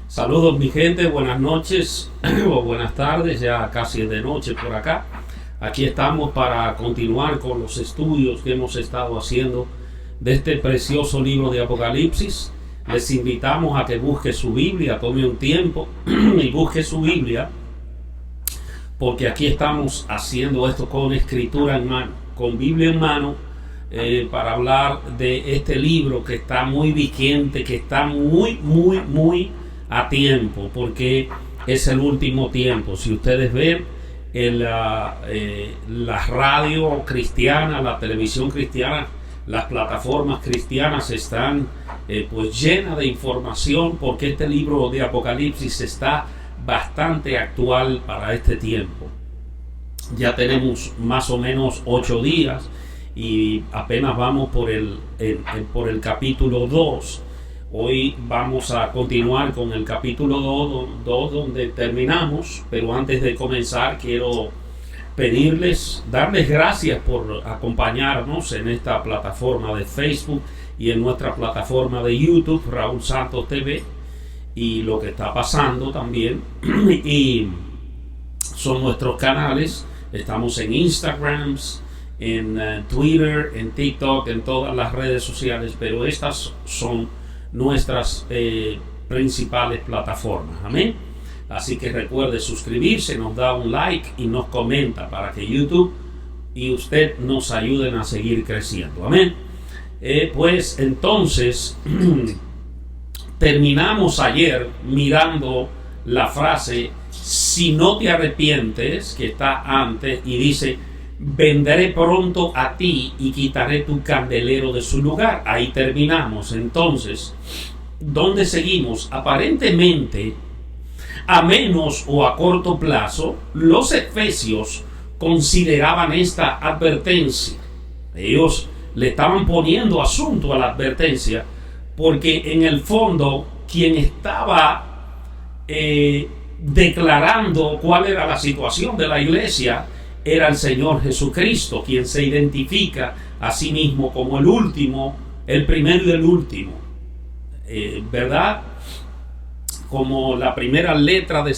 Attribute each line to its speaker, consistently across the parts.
Speaker 1: Saludos mi gente, buenas noches o buenas tardes, ya casi es de noche por acá. Aquí estamos para continuar con los estudios que hemos estado haciendo de este precioso libro de Apocalipsis. Les invitamos a que busque su Biblia, tome un tiempo y busque su Biblia, porque aquí estamos haciendo esto con escritura en mano, con Biblia en mano, para hablar de este libro que está muy vigente, que está muy a tiempo, porque es el último tiempo. Si ustedes ven la radio cristiana, la televisión cristiana, las plataformas cristianas están pues llenas de información, porque este libro de Apocalipsis está bastante actual para este tiempo. Ya tenemos más o menos 8 días y apenas vamos por el capítulo 2. Hoy vamos a continuar con el capítulo 2 donde terminamos, pero antes de comenzar quiero darles gracias por acompañarnos en esta plataforma de Facebook y en nuestra plataforma de YouTube, Raúl Santos TV, y lo que está pasando también. Y son nuestros canales, estamos en Instagram, en Twitter, en TikTok, en todas las redes sociales, pero estas son nuestras principales plataformas. Amén. Así que recuerde suscribirse, nos da un like y nos comenta para que YouTube y usted nos ayuden a seguir creciendo. Amén. Pues entonces terminamos ayer mirando la frase "si no te arrepientes", que está antes, y dice: vendré pronto a ti y quitaré tu candelero de su lugar. Ahí terminamos. Entonces, ¿dónde seguimos? Aparentemente, a menos o a corto plazo, los efesios consideraban esta advertencia. Ellos le estaban poniendo asunto a la advertencia, porque en el fondo quien estaba declarando cuál era la situación de la iglesia era el Señor Jesucristo, quien se identifica a sí mismo como el último, el primero y el último, ¿verdad? Como la primera letra del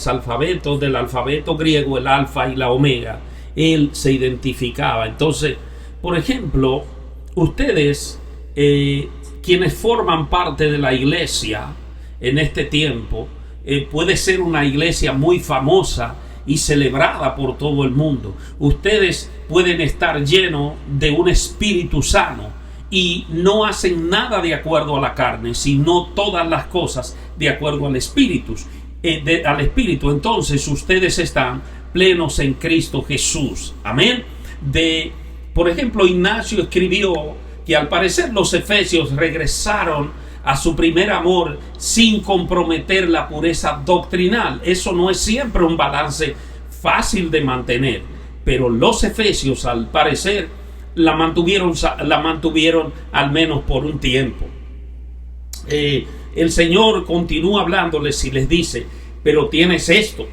Speaker 1: alfabeto griego, el alfa y la omega, él se identificaba. Entonces, por ejemplo, ustedes, quienes forman parte de la iglesia en este tiempo, puede ser una iglesia muy famosa y celebrada por todo el mundo. Ustedes pueden estar llenos de un espíritu sano y no hacen nada de acuerdo a la carne, sino todas las cosas de acuerdo al espíritu. Entonces ustedes están plenos en Cristo Jesús. Amén. Por ejemplo, Ignacio escribió que al parecer los efesios regresaron a su primer amor sin comprometer la pureza doctrinal. Eso no es siempre un balance fácil de mantener, pero los efesios al parecer la mantuvieron al menos por un tiempo. El Señor continúa hablándoles y les dice: pero tienes esto,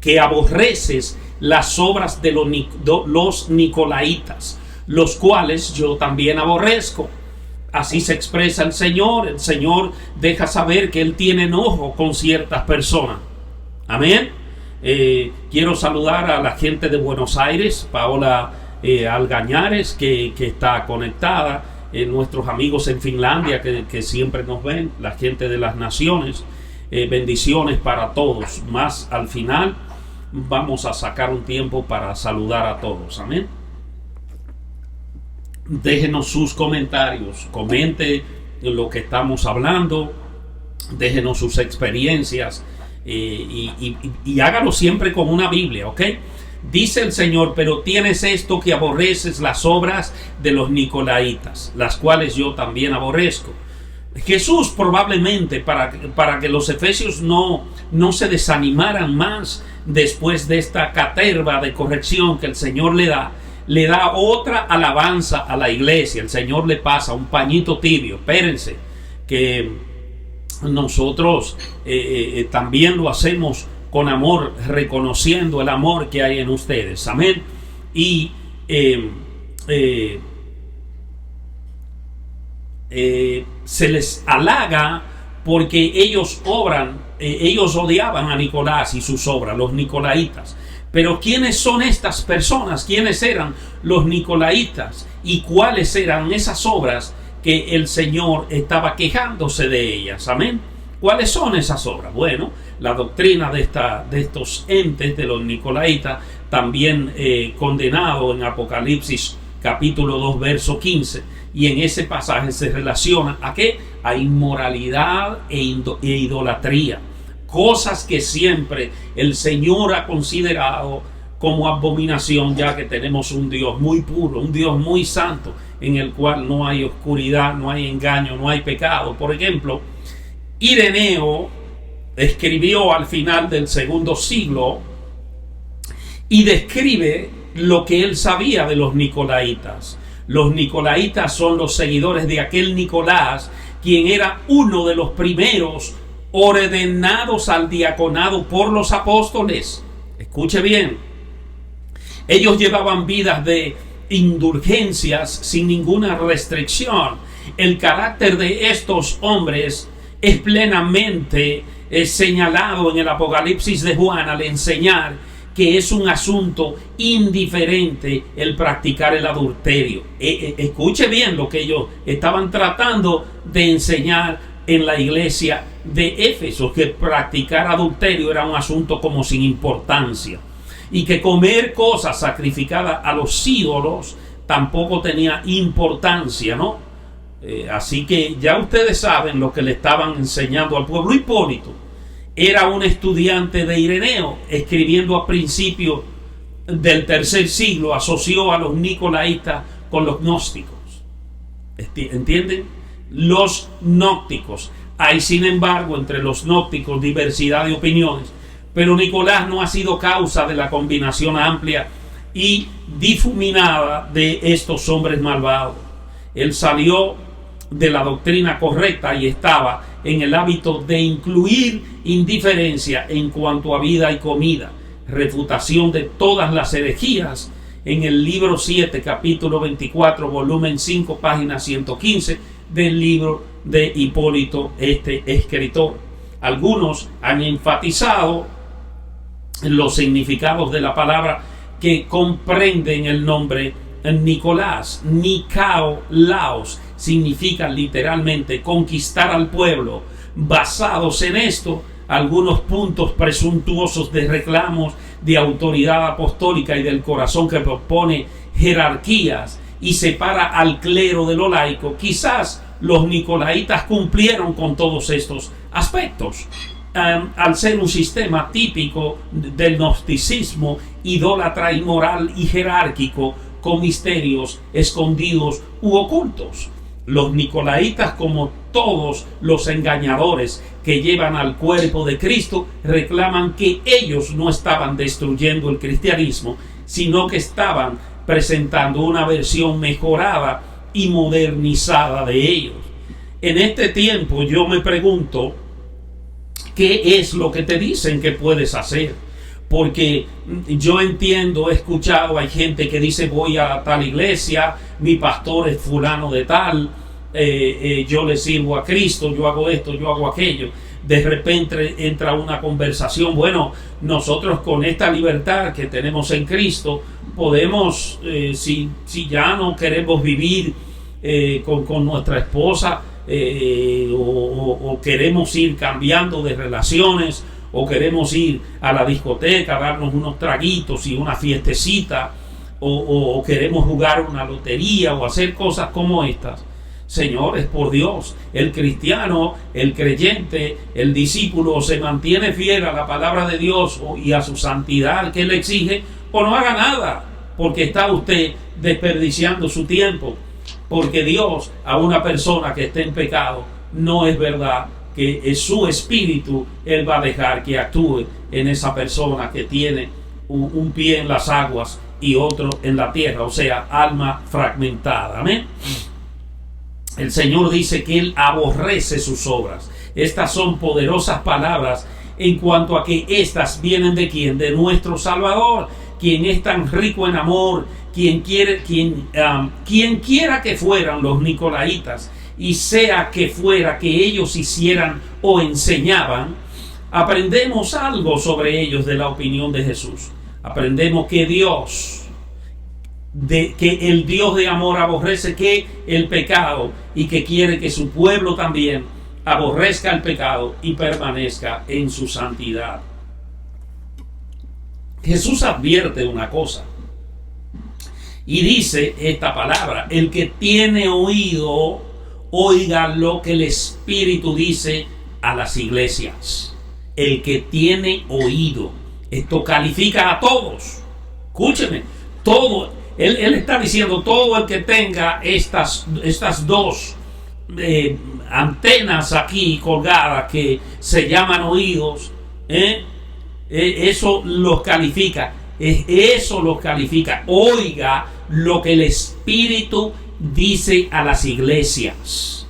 Speaker 1: que aborreces las obras de los nicolaitas, los cuales yo también aborrezco. Así se expresa el Señor. El Señor deja saber que Él tiene enojo con ciertas personas. Amén. Quiero saludar a la gente de Buenos Aires, Paola Algañares, que está conectada, nuestros amigos en Finlandia que siempre nos ven, la gente de las naciones. Bendiciones para todos. Más al final vamos a sacar un tiempo para saludar a todos. Amén. Déjenos sus comentarios, comente lo que estamos hablando, déjenos sus experiencias, y hágalo siempre con una Biblia, ¿ok? Dice el Señor: pero tienes esto, que aborreces las obras de los nicolaitas, las cuales yo también aborrezco. Jesús probablemente, para que los efesios no se desanimaran más después de esta caterva de corrección que el Señor le da otra alabanza a la iglesia. El Señor le pasa un pañito tibio. Espérense, que nosotros también lo hacemos con amor, reconociendo el amor que hay en ustedes. Amén. Y se les halaga porque ellos odiaban a Nicolás y sus obras, los nicolaitas. Pero ¿quiénes son estas personas? ¿Quiénes eran los nicolaitas? ¿Y cuáles eran esas obras que el Señor estaba quejándose de ellas? Amén. ¿Cuáles son esas obras? Bueno, la doctrina de estos entes, de los nicolaitas, también condenado en Apocalipsis capítulo 2, verso 15. Y en ese pasaje se relaciona ¿a qué? A inmoralidad e idolatría. Cosas que siempre el Señor ha considerado como abominación, ya que tenemos un Dios muy puro, un Dios muy santo, en el cual no hay oscuridad, no hay engaño, no hay pecado. Por ejemplo, Ireneo escribió al final del segundo siglo y describe lo que él sabía de los nicolaitas. Los nicolaitas son los seguidores de aquel Nicolás, quien era uno de los primeros ordenados al diaconado por los apóstoles. Escuche bien, ellos llevaban vidas de indulgencias sin ninguna restricción. El carácter de estos hombres es plenamente señalado en el Apocalipsis de Juan al enseñar que es un asunto indiferente el practicar el adulterio. Escuche bien lo que ellos estaban tratando de enseñar en la iglesia de Éfeso, que practicar adulterio era un asunto como sin importancia, y que comer cosas sacrificadas a los ídolos tampoco tenía importancia, ¿no? Así que ya ustedes saben lo que le estaban enseñando al pueblo. Hipólito era un estudiante de Ireneo, escribiendo a principios del tercer siglo, asoció a los nicolaitas con los gnósticos. ¿Entienden? Los gnósticos. Hay, sin embargo, entre los gnósticos diversidad de opiniones, pero Nicolás no ha sido causa de la combinación amplia y difuminada de estos hombres malvados. Él salió de la doctrina correcta y estaba en el hábito de incluir indiferencia en cuanto a vida y comida, refutación de todas las herejías en el libro 7, capítulo 24, volumen 5, página 115 del libro de Hipólito, este escritor. Algunos han enfatizado los significados de la palabra que comprenden el nombre Nicolás. Nikolaos significa literalmente conquistar al pueblo. Basados en esto, algunos puntos presuntuosos de reclamos de autoridad apostólica y del corazón que propone jerarquías y separa al clero de lo laico. Quizás los nicolaitas cumplieron con todos estos aspectos. Al ser un sistema típico del gnosticismo, idólatra, inmoral y jerárquico, con misterios escondidos u ocultos. Los nicolaitas, como todos los engañadores que llevan al cuerpo de Cristo, reclaman que ellos no estaban destruyendo el cristianismo, sino que estaban presentando una versión mejorada y modernizada de ellos. En este tiempo yo me pregunto, ¿qué es lo que te dicen que puedes hacer? Porque yo entiendo, he escuchado, hay gente que dice voy a tal iglesia, mi pastor es fulano de tal, yo le sirvo a Cristo, yo hago esto, yo hago aquello. De repente entra una conversación, bueno, nosotros con esta libertad que tenemos en Cristo podemos, si ya no queremos vivir con nuestra esposa, o queremos ir cambiando de relaciones, o queremos ir a la discoteca, darnos unos traguitos y una fiestecita, o queremos jugar una lotería o hacer cosas como estas. Señores, por Dios, el cristiano, el creyente, el discípulo se mantiene fiel a la palabra de Dios y a su santidad que Él exige, o no haga nada, porque está usted desperdiciando su tiempo. Porque Dios, a una persona que esté en pecado, no es verdad que es su espíritu, Él va a dejar que actúe en esa persona que tiene un pie en las aguas y otro en la tierra, o sea, alma fragmentada. Amén. El Señor dice que Él aborrece sus obras. Estas son poderosas palabras en cuanto a que estas vienen de ¿quién? De nuestro Salvador, quien es tan rico en amor, quien quiera que fueran los nicolaitas. y sea que fuera que ellos hicieran o enseñaban, aprendemos algo sobre ellos de la opinión de Jesús. Aprendemos que que el Dios de amor aborrece que el pecado y que quiere que su pueblo también aborrezca el pecado y permanezca en su santidad. Jesús advierte una cosa y dice esta palabra: el que tiene oído, oiga lo que el Espíritu dice a las iglesias. El que tiene oído. Esto califica a todos. Escúcheme, todo. Él está diciendo, todo el que tenga estas dos antenas aquí colgadas que se llaman oídos, eso los califica. Eso los califica. Oiga lo que el Espíritu dice a las iglesias.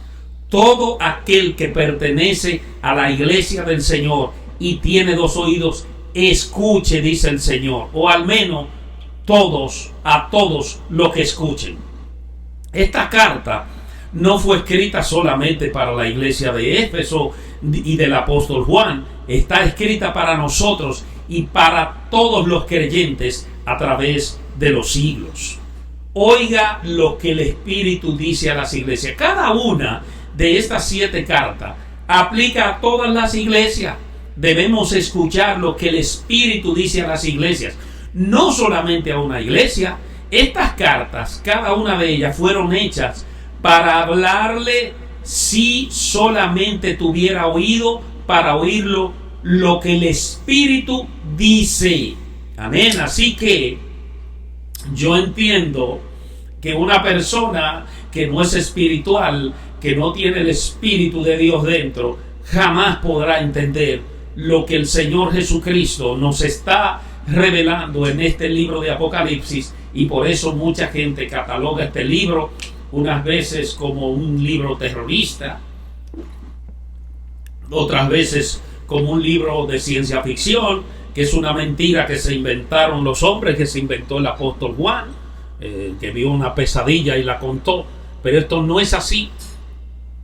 Speaker 1: Todo aquel que pertenece a la iglesia del Señor y tiene dos oídos, escuche, dice el Señor, o al menos a todos los que escuchen. Esta carta no fue escrita solamente para la iglesia de Éfeso y del apóstol Juan, está escrita para nosotros y para todos los creyentes a través de los siglos. Oiga lo que el Espíritu dice a las iglesias. Cada una de estas 7 cartas aplica a todas las iglesias. Debemos escuchar lo que el Espíritu dice a las iglesias, no solamente a una iglesia. Estas cartas, cada una de ellas, fueron hechas para hablarle, si solamente tuviera oído, para oírlo lo que el Espíritu dice. Amén. Así que yo entiendo que una persona que no es espiritual, que no tiene el Espíritu de Dios dentro, jamás podrá entender lo que el Señor Jesucristo nos está revelando en este libro de Apocalipsis, y por eso mucha gente cataloga este libro unas veces como un libro terrorista, otras veces como un libro de ciencia ficción, que es una mentira que se inventaron los hombres, que se inventó el apóstol Juan, que vio una pesadilla y la contó. Pero esto no es así.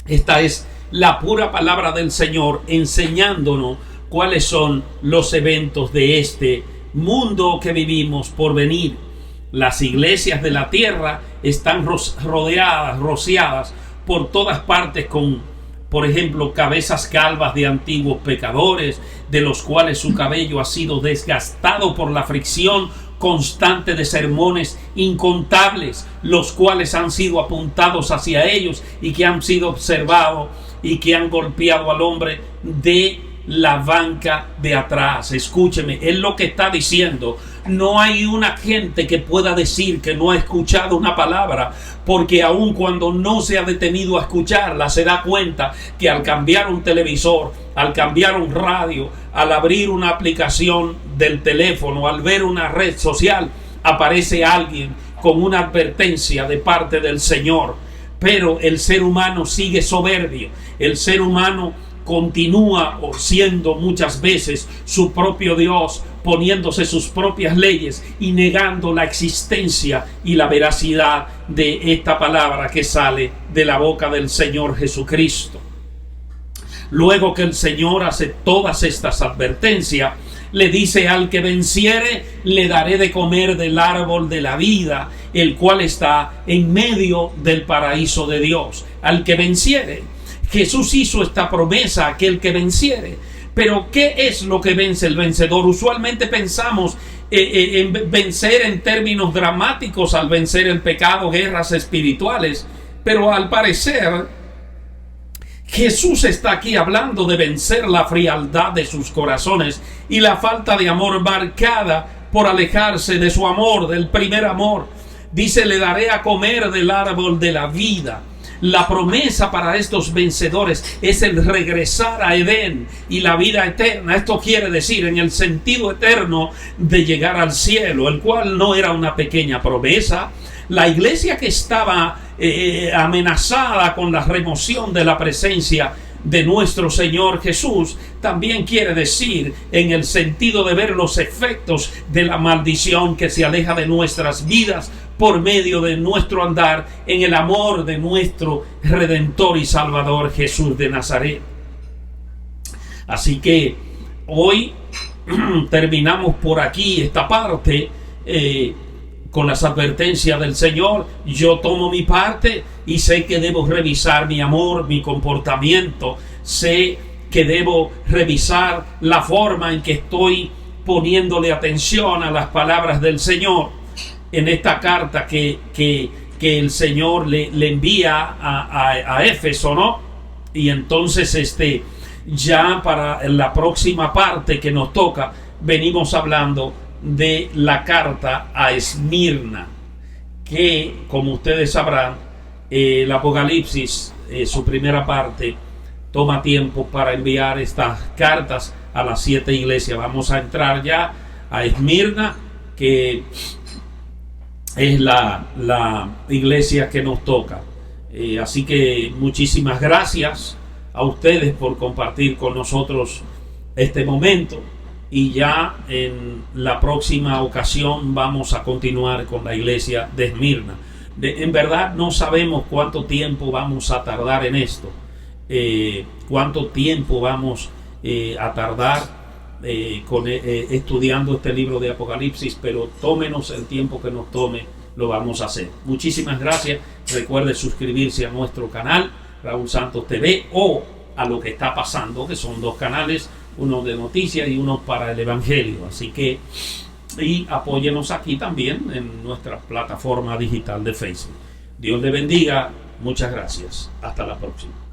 Speaker 1: Esta es la pura palabra del Señor enseñándonos cuáles son los eventos de este mundo que vivimos por venir. Las iglesias de la tierra están rociadas por todas partes con, por ejemplo, cabezas calvas de antiguos pecadores, de los cuales su cabello ha sido desgastado por la fricción constante de sermones incontables, los cuales han sido apuntados hacia ellos y que han sido observados y que han golpeado al hombre de la banca de atrás. Escúcheme, es lo que está diciendo. No hay una gente que pueda decir que no ha escuchado una palabra, porque aun cuando no se ha detenido a escucharla, se da cuenta que al cambiar un televisor, al cambiar un radio, al abrir una aplicación del teléfono, al ver una red social, aparece alguien con una advertencia de parte del Señor. Pero el ser humano sigue soberbio. El ser humano continúa siendo muchas veces su propio Dios, poniéndose sus propias leyes y negando la existencia y la veracidad de esta palabra que sale de la boca del Señor Jesucristo. Luego que el Señor hace todas estas advertencias, le dice: al que venciere, le daré de comer del árbol de la vida, el cual está en medio del paraíso de Dios. Al que venciere. Jesús hizo esta promesa a aquel que venciere. Pero ¿qué es lo que vence el vencedor? Usualmente pensamos en vencer en términos dramáticos, al vencer el pecado, guerras espirituales. Pero al parecer, Jesús está aquí hablando de vencer la frialdad de sus corazones y la falta de amor marcada por alejarse de su amor, del primer amor. Dice: le daré a comer del árbol de la vida. La promesa para estos vencedores es el regresar a Edén y la vida eterna. Esto quiere decir en el sentido eterno de llegar al cielo, el cual no era una pequeña promesa. La iglesia que estaba amenazada con la remoción de la presencia de nuestro Señor Jesús, también quiere decir en el sentido de ver los efectos de la maldición que se aleja de nuestras vidas por medio de nuestro andar en el amor de nuestro Redentor y Salvador Jesús de Nazaret. Así que hoy terminamos por aquí esta parte con las advertencias del Señor. Yo tomo mi parte y sé que debo revisar mi amor, mi comportamiento. Sé que debo revisar la forma en que estoy poniéndole atención a las palabras del Señor en esta carta que el Señor le envía a Éfeso, ¿no? Y entonces ya para la próxima parte que nos toca, venimos hablando de la carta a Esmirna, que como ustedes sabrán, el Apocalipsis, su primera parte, toma tiempo para enviar estas cartas a las 7 iglesias. Vamos a entrar ya a Esmirna, que es la iglesia que nos toca. Así que muchísimas gracias a ustedes por compartir con nosotros este momento, y ya en la próxima ocasión vamos a continuar con la iglesia de Esmirna. En verdad no sabemos cuánto tiempo vamos a tardar en esto, cuánto tiempo vamos a tardar estudiando este libro de Apocalipsis, pero tómenos el tiempo que nos tome, lo vamos a hacer. Muchísimas gracias. Recuerde suscribirse a nuestro canal Raúl Santos TV, o a Lo que está pasando, que son 2 canales, uno de noticias y uno para el Evangelio. Así que, y apóyenos aquí también en nuestra plataforma digital de Facebook. Dios le bendiga. Muchas gracias. Hasta la próxima.